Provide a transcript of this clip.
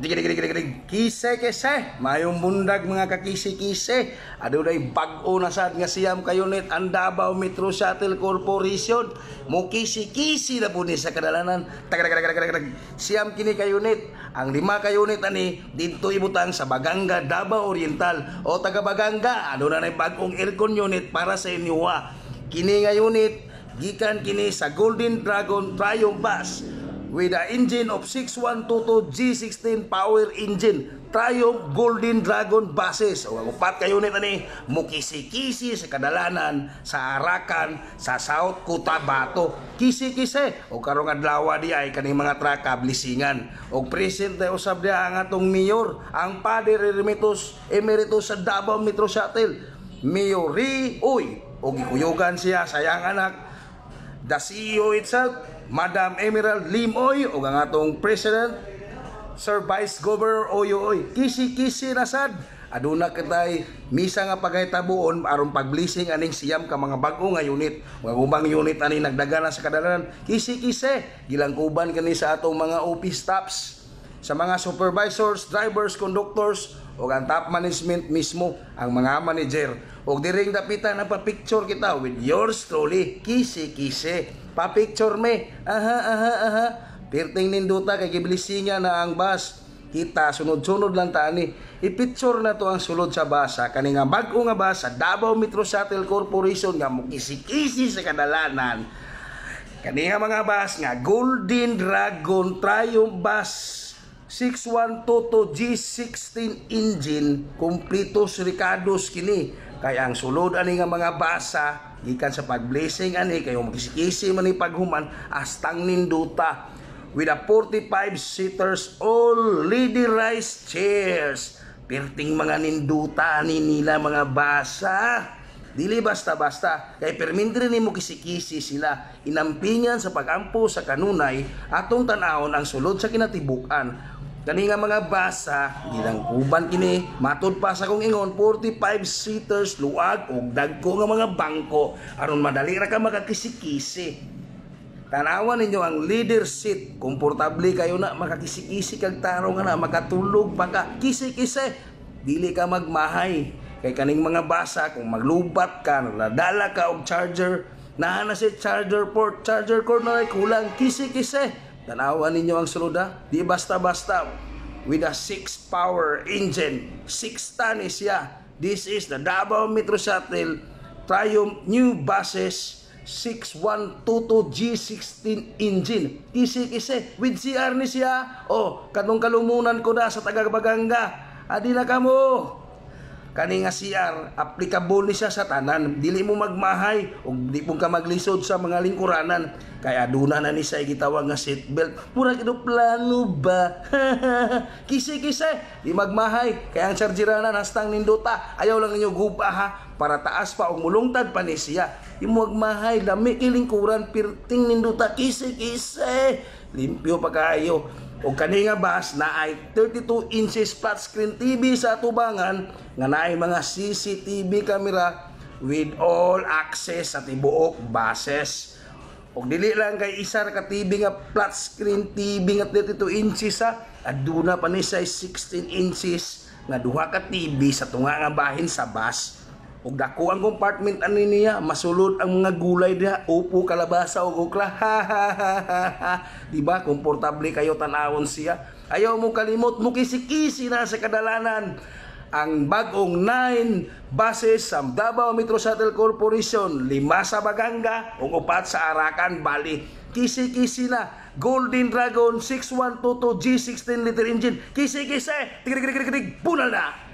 Kise-kise, mayong bundag mga kakisi-kise. Adunay bag-o na sad nga siyam kayunit ang Davao Metro Shuttle Corporation. Mo kisi-kisi na po ni sa kadalanan. Siyam kini kayunit. Ang 5 kayunit ani dito ibutang sa Baganga, Davao Oriental o taga Baganga. Aduna nay bag-ong aircon unit para sa inyo. Kini nga unit gikan kini sa Golden Dragon Triumph Bus with an engine of 6122 G16 power engine, Triumph Golden Dragon buses. O ang upat kayo nito ni mukisi-kisi sa kadalanan, sa Arakan, sa South Cotabato. Kisi-kisi o karong adlaw di ay kaning mga traka blisingan. O present na usab dia ang atong mayor, ang Padre Emeritus sa Davao Metro Shuttle, Mayor Uy. O gikuyugan siya sayang anak, the CEO itself, Madam Emerald Lim Oy, o ang atong President, Sir Vice Governor Oyo Oy. Kisi-kisi na sad. Aduna kitay misa nga pagaytabuon aron pag-blessing aning siyam ka mga bag-o nga unit. Mga ubang unit ani nagdagana sa kadalanan. Kisi-kisi. Gilangkuban kani sa atong mga office staffs, sa mga supervisors, drivers, conductors, o ang top management mismo, ang mga manager. O diring dapitan na pa-picture kita with yours truly, kisi-kisi. Pa-picture me, Pirting ninduta kay giblisingan na ang bus. Kita sunod-sunod lang taani. I-picture na to ang sulod sa basa. Kani nga bag-o nga bus sa Davao Metro Shuttle Corporation nga mo kisi-kisi sa kadalanan. Kani nga mga bus nga Golden Dragon Triumph Bus 6122 G16 engine, kompletos ricados kini. Kaya ang sulod ani nga mga basa gikan sa pag-blessing ani kayo makisi-kisi man ni paghuman astang ninduta with a 45 seaters all lady rise chairs. Perting mga ninduta ni nila mga basa. Dili basta-basta kay permintre nimo kisi-kisi sila inampingan sa pagampo sa kanunay atong tan-awon ang sulod sa kinatibukan. Kani nga mga basa gilang uban kini matud pa sa kong ingon 45 seaters luag og dagko nga mga bangko aron madali ra ka makakisi-kisi. Tanawan ninyo ang leader seat, komportable kayo na makakisi-kisi kag tarong na makatulog pa ka kisi-kisi. Dili ka magmahay kay kaning mga basa kung maglubat ka nadala ka og charger na si charger port, charger cord na kulang kisi-kisi. Tanawan ninyo ang suluda, di basta-basta. With a 6 power engine, 6 ton siya. This is the Davao Metro Shuttle Triumph new buses 6122 G16 engine. Kisi-kisi with CR ni siya. O kanong kalumunan ko na sa taga-Baganga. Adi na kamo. Kani nga CR, applicable ni siya sa tanan. Dili mo magmahay o di po ka maglisod sa mga lingkuranan. Kaya aduna na ni siya gitawag nga seatbelt. Mura kino plano ba? Kisi-kisi, di magmahay. Kaya ang chargeranan hastang ninduta. Ayaw lang ninyo guba ha. Para taas pa o mulungtad pa ni siya. Di mo magmahay, lami kilingkuran, pirting ninduta. Kisi-kisi. Limpyo pa kayo. O kani nga bus na ay 32 inches flat screen TV sa tubangan nga naay mga CCTV camera with all access sa tibuok buses. O dili lang kay isa ka TV nga flat screen TV nga 32 inches aduna pa ni size 16 inches nga duha ka TV sa tunga nga bahin sa bus. Ug dako ang compartment ani niya, masulod ang mga gulay diha, upo, kalabasa ug okra. Di ba komportable kayo tan-awon siya? Ayaw mo kalimot, mo kisi-kisi na sa kadalanan. Ang bagong 9 buses sa Davao Metro Shuttle Corporation, 5 sa Baganga ug 4 sa Arakan, Bali. Kisi-kisi na. Golden Dragon 6122 G16 liter engine. Kisi-kisi. Tig-tig-tig-tig. Bunal na.